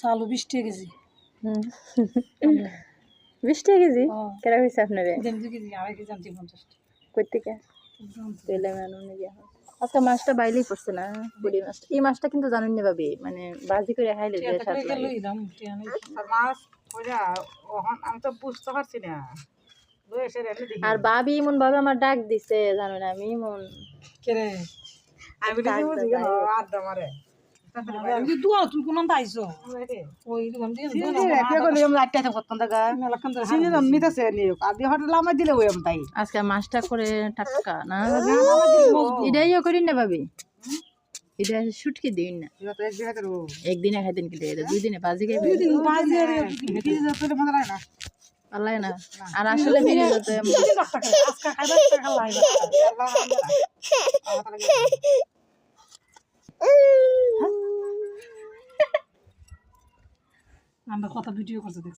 চালু 20 টাকা কেজি। 20 টাকা কেজি কেরা হইছে আপনারে? 2 কেজি, 2.5 কেজি আনছি 50 টাকা। কই থেকে? তেলে মানু নিয়ে এখন আজকে মাছটা বাইলেই পড়ছে না পুরি মাছটা। এই মাছটা কিন্তু জানেন না ভাবি, মানে ভাজি করে খাইলে যে স্বাদ লাগে। মাছ কইরা ওহন আমি তো বুঝতে পারছি না। লই এসে রেলে দেখি। আর ভাবি এমন ভাবে আমার ডাক দিছে জানো না, আমি এমন কে রে? আমি দেখি বুঝি কেন আড্ডা মারে। আমি দুয়া তুই কোন আনতে আইছো? ওই দোকান দিয়ে সিনি রে কে কইলে আমি লাইটটা তো করতাম দাগা। মেলাখান ধরে সিনি তো নিতেছে নিও। আদি হোটেল আমায় দিলে ওই আমি তাই। আজকে মাছটা করে টাটকা না ভাবি? এটাইও করি না ভাবি, এটা শুটকি দিন না এটা তো এক দিনে করব। একদিনে খাইতেন কি এটা 2 দিনে ভাজি খাইবে? 2 দিন বাজে আর ভিটি যতরে মজা লাগে না। আল্লাহ না। আর আসলে ফিরে যেতে আজকে খাইবা টাকা লাগবে। আমরা কথা ভিডিও করতে দেখছি।